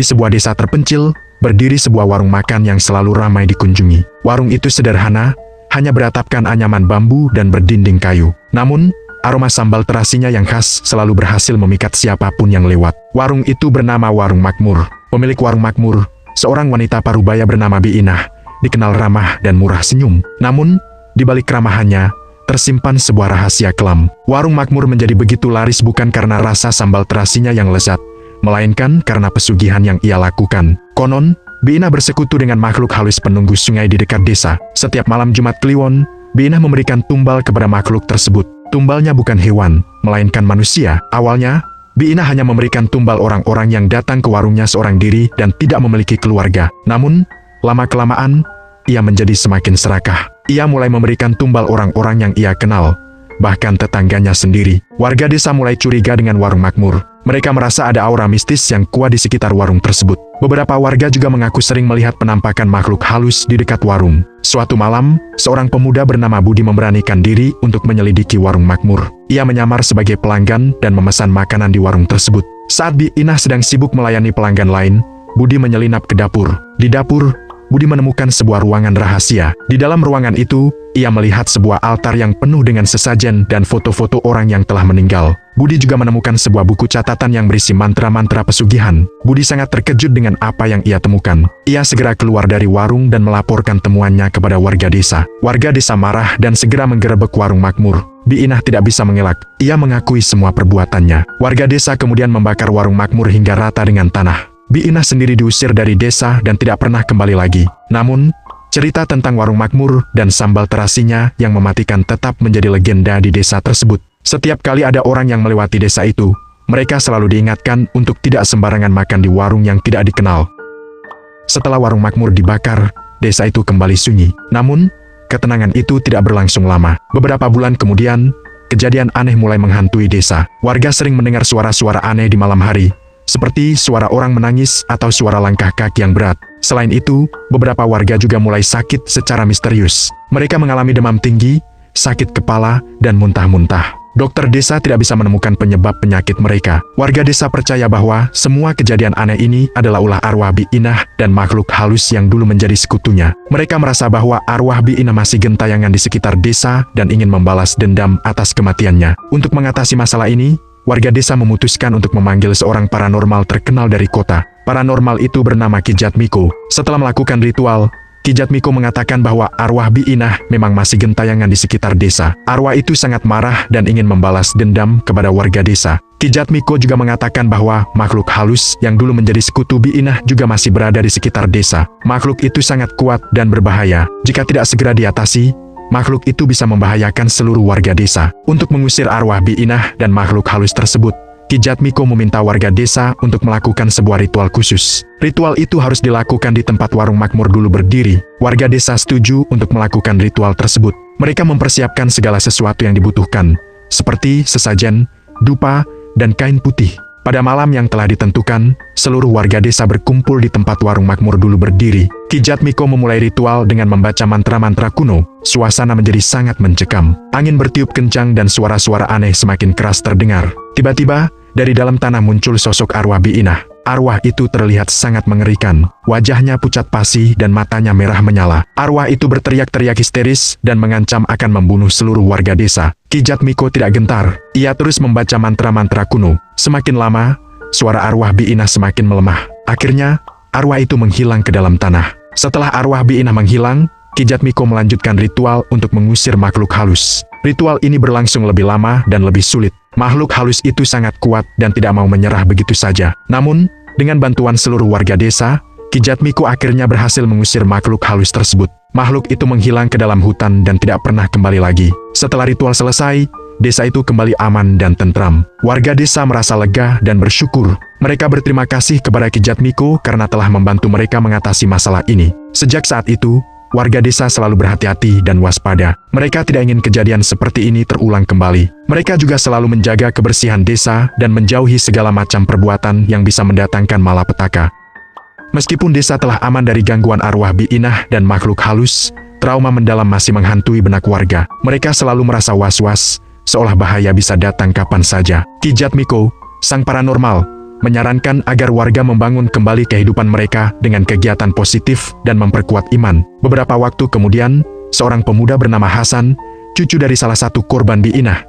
Di sebuah desa terpencil, berdiri sebuah warung makan yang selalu ramai dikunjungi. Warung itu sederhana, hanya beratapkan anyaman bambu dan berdinding kayu. Namun, aroma sambal terasinya yang khas selalu berhasil memikat siapapun yang lewat. Warung itu bernama Warung Makmur. Pemilik Warung Makmur, seorang wanita parubaya bernama Bi Inah, dikenal ramah dan murah senyum. Namun, di balik keramahannya, tersimpan sebuah rahasia kelam. Warung Makmur menjadi begitu laris bukan karena rasa sambal terasinya yang lezat, melainkan karena pesugihan yang ia lakukan. Konon, Bi Inah bersekutu dengan makhluk halus penunggu sungai di dekat desa. Setiap malam Jumat Kliwon, Bi Inah memberikan tumbal kepada makhluk tersebut. Tumbalnya bukan hewan, melainkan manusia. Awalnya, Bi Inah hanya memberikan tumbal orang-orang yang datang ke warungnya seorang diri dan tidak memiliki keluarga. Namun, lama-kelamaan, ia menjadi semakin serakah. Ia mulai memberikan tumbal orang-orang yang ia kenal, bahkan tetangganya sendiri. Warga desa mulai curiga dengan Warung Makmur. Mereka merasa ada aura mistis yang kuat di sekitar warung tersebut. Beberapa warga juga mengaku sering melihat penampakan makhluk halus di dekat warung. Suatu malam, seorang pemuda bernama Budi memberanikan diri untuk menyelidiki Warung Makmur. Ia menyamar sebagai pelanggan dan memesan makanan di warung tersebut. Saat Bi Inah sedang sibuk melayani pelanggan lain, Budi menyelinap ke dapur. Di dapur, Budi menemukan sebuah ruangan rahasia. Di dalam ruangan itu, ia melihat sebuah altar yang penuh dengan sesajen dan foto-foto orang yang telah meninggal. Budi juga menemukan sebuah buku catatan yang berisi mantra-mantra pesugihan. Budi sangat terkejut dengan apa yang ia temukan. Ia segera keluar dari warung dan melaporkan temuannya kepada warga desa. Warga desa marah dan segera menggerebek Warung Makmur. Bi Inah tidak bisa mengelak. Ia mengakui semua perbuatannya. Warga desa kemudian membakar Warung Makmur hingga rata dengan tanah. Bi Inah sendiri diusir dari desa dan tidak pernah kembali lagi. Namun, cerita tentang Warung Makmur dan sambal terasinya yang mematikan tetap menjadi legenda di desa tersebut. Setiap kali ada orang yang melewati desa itu, mereka selalu diingatkan untuk tidak sembarangan makan di warung yang tidak dikenal. Setelah Warung Makmur dibakar, desa itu kembali sunyi. Namun, ketenangan itu tidak berlangsung lama. Beberapa bulan kemudian, kejadian aneh mulai menghantui desa. Warga sering mendengar suara-suara aneh di malam hari, seperti suara orang menangis atau suara langkah kaki yang berat. Selain itu, beberapa warga juga mulai sakit secara misterius. Mereka mengalami demam tinggi, sakit kepala, dan muntah-muntah. Dokter desa tidak bisa menemukan penyebab penyakit mereka. Warga desa percaya bahwa semua kejadian aneh ini adalah ulah arwah Bi Inah dan makhluk halus yang dulu menjadi sekutunya. Mereka merasa bahwa arwah Bi Inah masih gentayangan di sekitar desa dan ingin membalas dendam atas kematiannya. Untuk mengatasi masalah ini, warga desa memutuskan untuk memanggil seorang paranormal terkenal dari kota. Paranormal itu bernama Ki Jatmiko. Setelah melakukan ritual, Ki Jatmiko mengatakan bahwa arwah Bi Inah memang masih gentayangan di sekitar desa. Arwah itu sangat marah dan ingin membalas dendam kepada warga desa. Ki Jatmiko juga mengatakan bahwa makhluk halus yang dulu menjadi sekutu Bi Inah juga masih berada di sekitar desa. Makhluk itu sangat kuat dan berbahaya. Jika tidak segera diatasi, makhluk itu bisa membahayakan seluruh warga desa. Untuk mengusir arwah Bi Inah dan makhluk halus tersebut, Ki Jatmiko meminta warga desa untuk melakukan sebuah ritual khusus. Ritual itu harus dilakukan di tempat Warung Makmur dulu berdiri. Warga desa setuju untuk melakukan ritual tersebut. Mereka mempersiapkan segala sesuatu yang dibutuhkan, seperti sesajen, dupa, dan kain putih. Pada malam yang telah ditentukan, seluruh warga desa berkumpul di tempat Warung Makmur dulu berdiri. Ki Jatmiko memulai ritual dengan membaca mantra-mantra kuno. Suasana menjadi sangat mencekam. Angin bertiup kencang dan suara-suara aneh semakin keras terdengar. Tiba-tiba, dari dalam tanah muncul sosok arwah Bi Inah. Arwah itu terlihat sangat mengerikan. Wajahnya pucat pasi dan matanya merah menyala. Arwah itu berteriak-teriak histeris dan mengancam akan membunuh seluruh warga desa. Ki Jatmiko tidak gentar. Ia terus membaca mantra-mantra kuno. Semakin lama, suara arwah Bi Inah semakin melemah. Akhirnya, arwah itu menghilang ke dalam tanah. Setelah arwah Bi Inah menghilang, Ki Jatmiko melanjutkan ritual untuk mengusir makhluk halus. Ritual ini berlangsung lebih lama dan lebih sulit. Makhluk halus itu sangat kuat dan tidak mau menyerah begitu saja. Namun, dengan bantuan seluruh warga desa, Ki Jatmiko akhirnya berhasil mengusir makhluk halus tersebut. Makhluk itu menghilang ke dalam hutan dan tidak pernah kembali lagi. Setelah ritual selesai, desa itu kembali aman dan tentram. Warga desa merasa lega dan bersyukur. Mereka berterima kasih kepada Ki Jatmiko karena telah membantu mereka mengatasi masalah ini. Sejak saat itu, warga desa selalu berhati-hati dan waspada. Mereka tidak ingin kejadian seperti ini terulang kembali. Mereka juga selalu menjaga kebersihan desa dan menjauhi segala macam perbuatan yang bisa mendatangkan malapetaka. Meskipun desa telah aman dari gangguan arwah Bi Inah dan makhluk halus, trauma mendalam masih menghantui benak warga. Mereka selalu merasa was-was, seolah bahaya bisa datang kapan saja. Ki Jatmiko, sang paranormal, menyarankan agar warga membangun kembali kehidupan mereka dengan kegiatan positif dan memperkuat iman. Beberapa waktu kemudian, seorang pemuda bernama Hasan, cucu dari salah satu korban Bi'inah,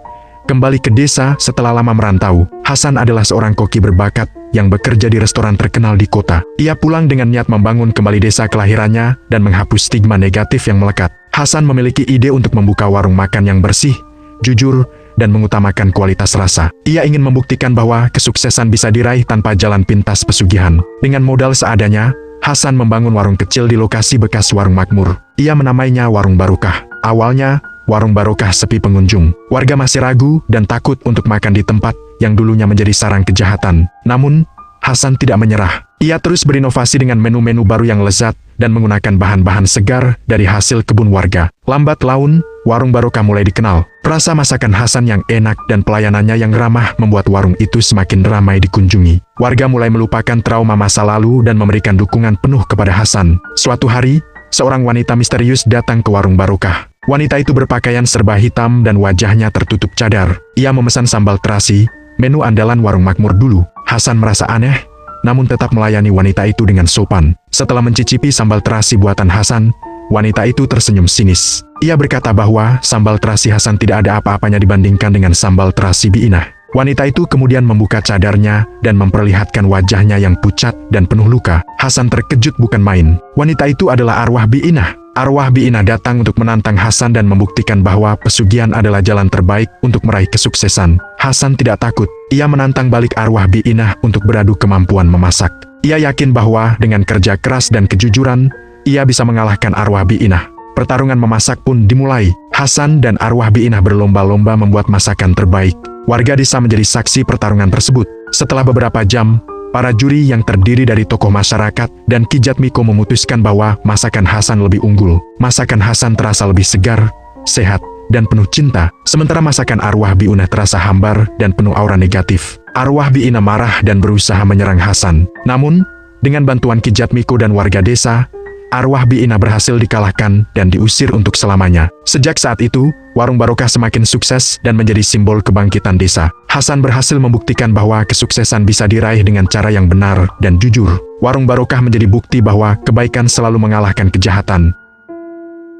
kembali ke desa setelah lama merantau. Hasan adalah seorang koki berbakat yang bekerja di restoran terkenal di kota. Ia pulang dengan niat membangun kembali desa kelahirannya dan menghapus stigma negatif yang melekat. Hasan memiliki ide untuk membuka warung makan yang bersih, jujur, dan mengutamakan kualitas rasa. Ia ingin membuktikan bahwa kesuksesan bisa diraih tanpa jalan pintas pesugihan. Dengan modal seadanya, Hasan membangun warung kecil di lokasi bekas warung makmur. Ia menamainya Warung Barokah. Awalnya, Warung Barokah sepi pengunjung. Warga masih ragu dan takut untuk makan di tempat yang dulunya menjadi sarang kejahatan. Namun, Hasan tidak menyerah. Ia terus berinovasi dengan menu-menu baru yang lezat dan menggunakan bahan-bahan segar dari hasil kebun warga. Lambat laun, Warung Barokah mulai dikenal. Rasa masakan Hasan yang enak dan pelayanannya yang ramah membuat warung itu semakin ramai dikunjungi. Warga mulai melupakan trauma masa lalu dan memberikan dukungan penuh kepada Hasan. Suatu hari, seorang wanita misterius datang ke Warung Barokah. Wanita itu berpakaian serba hitam dan wajahnya tertutup cadar. Ia memesan sambal terasi, menu andalan warung makmur dulu. Hasan merasa aneh, namun tetap melayani wanita itu dengan sopan. Setelah mencicipi sambal terasi buatan Hasan, wanita itu tersenyum sinis. Ia berkata bahwa sambal terasi Hasan tidak ada apa-apanya dibandingkan dengan sambal terasi Bi'inah. Wanita itu kemudian membuka cadarnya dan memperlihatkan wajahnya yang pucat dan penuh luka. Hasan terkejut bukan main. Wanita itu adalah arwah Bi'inah. Arwah Bi'inah datang untuk menantang Hasan dan membuktikan bahwa pesugihan adalah jalan terbaik untuk meraih kesuksesan. Hasan tidak takut. Ia menantang balik arwah Bi'inah untuk beradu kemampuan memasak. Ia yakin bahwa dengan kerja keras dan kejujuran, ia bisa mengalahkan arwah Bi'inah. Pertarungan memasak pun dimulai. Hasan dan arwah Bi'inah berlomba-lomba membuat masakan terbaik. Warga desa menjadi saksi pertarungan tersebut. Setelah beberapa jam, para juri yang terdiri dari tokoh masyarakat dan Ki Jatmiko memutuskan bahwa masakan Hasan lebih unggul. Masakan Hasan terasa lebih segar, sehat, dan penuh cinta. Sementara masakan arwah Bi'inah terasa hambar dan penuh aura negatif. Arwah Bi'inah marah dan berusaha menyerang Hasan. Namun, dengan bantuan Ki Jatmiko dan warga desa, arwah Bi'inah berhasil dikalahkan dan diusir untuk selamanya. Sejak saat itu, Warung Barokah semakin sukses dan menjadi simbol kebangkitan desa. Hasan berhasil membuktikan bahwa kesuksesan bisa diraih dengan cara yang benar dan jujur. Warung Barokah menjadi bukti bahwa kebaikan selalu mengalahkan kejahatan.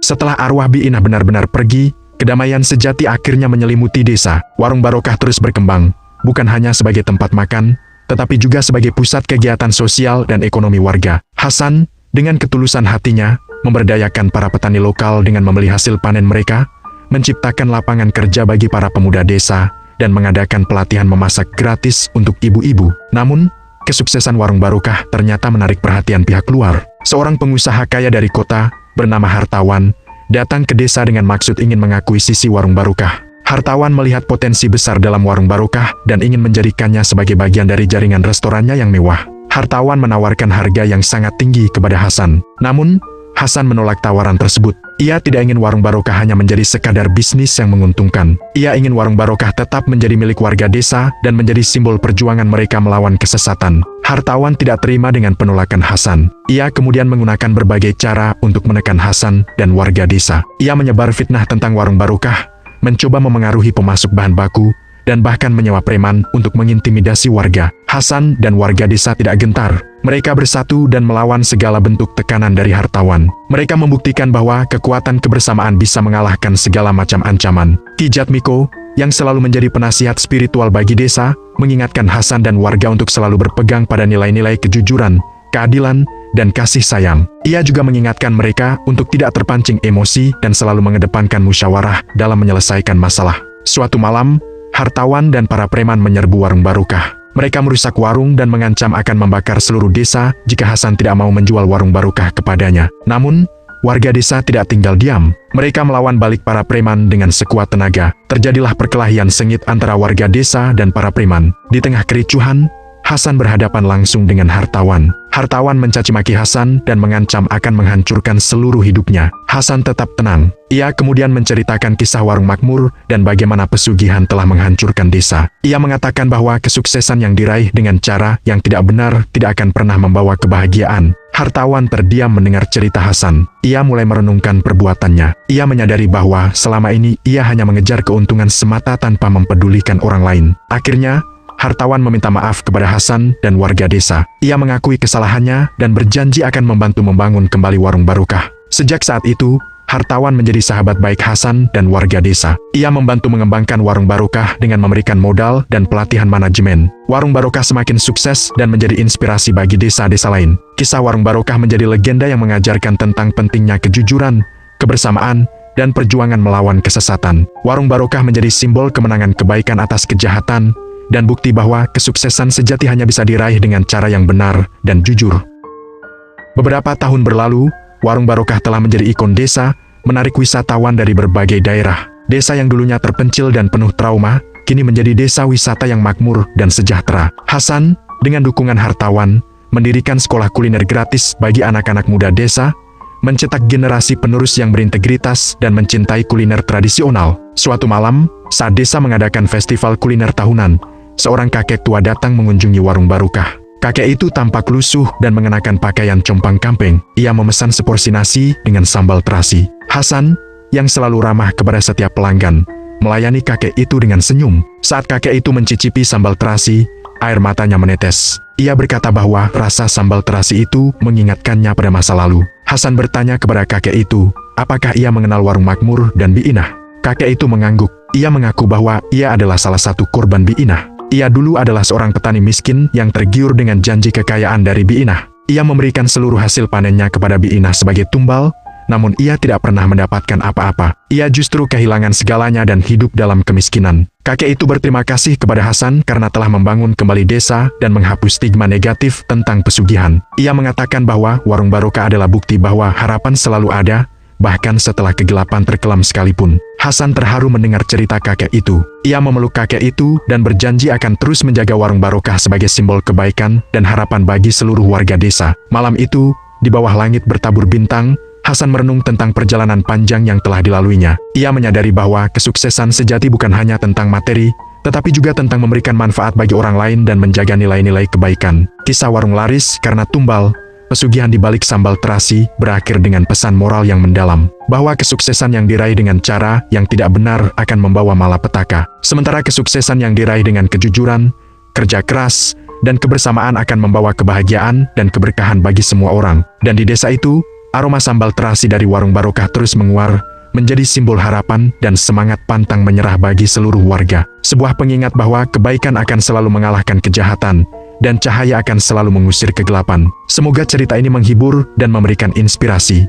Setelah arwah Bi'inah benar-benar pergi, kedamaian sejati akhirnya menyelimuti desa. Warung Barokah terus berkembang, bukan hanya sebagai tempat makan, tetapi juga sebagai pusat kegiatan sosial dan ekonomi warga. Hasan, dengan ketulusan hatinya, memberdayakan para petani lokal dengan membeli hasil panen mereka, menciptakan lapangan kerja bagi para pemuda desa, dan mengadakan pelatihan memasak gratis untuk ibu-ibu. Namun, kesuksesan Warung Barokah ternyata menarik perhatian pihak luar. Seorang pengusaha kaya dari kota, bernama Hartawan, datang ke desa dengan maksud ingin mengakuisisi Warung Barokah. Hartawan melihat potensi besar dalam Warung Barokah dan ingin menjadikannya sebagai bagian dari jaringan restorannya yang mewah. Hartawan menawarkan harga yang sangat tinggi kepada Hasan. Namun, Hasan menolak tawaran tersebut. Ia tidak ingin Warung Barokah hanya menjadi sekadar bisnis yang menguntungkan. Ia ingin Warung Barokah tetap menjadi milik warga desa dan menjadi simbol perjuangan mereka melawan kesesatan. Hartawan tidak terima dengan penolakan Hasan. Ia kemudian menggunakan berbagai cara untuk menekan Hasan dan warga desa. Ia menyebar fitnah tentang Warung Barokah, mencoba memengaruhi pemasok bahan baku, dan bahkan menyewa preman untuk mengintimidasi warga. Hasan dan warga desa tidak gentar. Mereka bersatu dan melawan segala bentuk tekanan dari Hartawan. Mereka membuktikan bahwa kekuatan kebersamaan bisa mengalahkan segala macam ancaman. Ki Jatmiko, yang selalu menjadi penasihat spiritual bagi desa, mengingatkan Hasan dan warga untuk selalu berpegang pada nilai-nilai kejujuran, keadilan, dan kasih sayang. Ia juga mengingatkan mereka untuk tidak terpancing emosi dan selalu mengedepankan musyawarah dalam menyelesaikan masalah. Suatu malam, Hartawan dan para preman menyerbu Warung Barokah. Mereka merusak warung dan mengancam akan membakar seluruh desa jika Hasan tidak mau menjual Warung Barokah kepadanya. Namun, warga desa tidak tinggal diam. Mereka melawan balik para preman dengan sekuat tenaga. Terjadilah perkelahian sengit antara warga desa dan para preman. Di tengah kericuhan, Hasan berhadapan langsung dengan Hartawan. Hartawan mencaci maki Hasan dan mengancam akan menghancurkan seluruh hidupnya. Hasan tetap tenang. Ia kemudian menceritakan kisah Warung Makmur dan bagaimana pesugihan telah menghancurkan desa. Ia mengatakan bahwa kesuksesan yang diraih dengan cara yang tidak benar tidak akan pernah membawa kebahagiaan. Hartawan terdiam mendengar cerita Hasan. Ia mulai merenungkan perbuatannya. Ia menyadari bahwa selama ini ia hanya mengejar keuntungan semata tanpa mempedulikan orang lain. Akhirnya, hartawan meminta maaf kepada Hasan dan warga desa. Ia mengakui kesalahannya dan berjanji akan membantu membangun kembali warung barokah. Sejak saat itu, hartawan menjadi sahabat baik Hasan dan warga desa. Ia membantu mengembangkan warung barokah dengan memberikan modal dan pelatihan manajemen. Warung barokah semakin sukses dan menjadi inspirasi bagi desa-desa lain. Kisah warung barokah menjadi legenda yang mengajarkan tentang pentingnya kejujuran, kebersamaan, dan perjuangan melawan kesesatan. Warung barokah menjadi simbol kemenangan kebaikan atas kejahatan, dan bukti bahwa kesuksesan sejati hanya bisa diraih dengan cara yang benar dan jujur. Beberapa tahun berlalu, warung barokah telah menjadi ikon desa, menarik wisatawan dari berbagai daerah. Desa yang dulunya terpencil dan penuh trauma, kini menjadi desa wisata yang makmur dan sejahtera. Hasan, dengan dukungan hartawan, mendirikan sekolah kuliner gratis bagi anak-anak muda desa, mencetak generasi penerus yang berintegritas dan mencintai kuliner tradisional. Suatu malam, saat desa mengadakan festival kuliner tahunan, seorang kakek tua datang mengunjungi warung barokah. Kakek itu tampak lusuh dan mengenakan pakaian compang-camping. Ia memesan seporsi nasi dengan sambal terasi. Hasan, yang selalu ramah kepada setiap pelanggan, melayani kakek itu dengan senyum. Saat kakek itu mencicipi sambal terasi, air matanya menetes. Ia berkata bahwa rasa sambal terasi itu mengingatkannya pada masa lalu. Hasan bertanya kepada kakek itu, apakah ia mengenal warung makmur dan Bi Inah? Kakek itu mengangguk. Ia mengaku bahwa ia adalah salah satu korban Bi Inah. Ia dulu adalah seorang petani miskin yang tergiur dengan janji kekayaan dari Bi Inah. Ia memberikan seluruh hasil panennya kepada Bi Inah sebagai tumbal, namun ia tidak pernah mendapatkan apa-apa. Ia justru kehilangan segalanya dan hidup dalam kemiskinan. Kakek itu berterima kasih kepada Hasan karena telah membangun kembali desa dan menghapus stigma negatif tentang pesugihan. Ia mengatakan bahwa warung barokah adalah bukti bahwa harapan selalu ada, bahkan setelah kegelapan terkelam sekalipun. Hasan terharu mendengar cerita kakek itu. Ia memeluk kakek itu dan berjanji akan terus menjaga warung barokah sebagai simbol kebaikan dan harapan bagi seluruh warga desa. Malam itu, di bawah langit bertabur bintang, Hasan merenung tentang perjalanan panjang yang telah dilaluinya. Ia menyadari bahwa kesuksesan sejati bukan hanya tentang materi, tetapi juga tentang memberikan manfaat bagi orang lain dan menjaga nilai-nilai kebaikan. Kisah warung laris karena tumbal, pesugihan di balik sambal terasi berakhir dengan pesan moral yang mendalam, bahwa kesuksesan yang diraih dengan cara yang tidak benar akan membawa malapetaka. Sementara kesuksesan yang diraih dengan kejujuran, kerja keras, dan kebersamaan akan membawa kebahagiaan dan keberkahan bagi semua orang. Dan di desa itu, aroma sambal terasi dari warung barokah terus menguar, menjadi simbol harapan dan semangat pantang menyerah bagi seluruh warga. Sebuah pengingat bahwa kebaikan akan selalu mengalahkan kejahatan, dan cahaya akan selalu mengusir kegelapan. Semoga cerita ini menghibur dan memberikan inspirasi.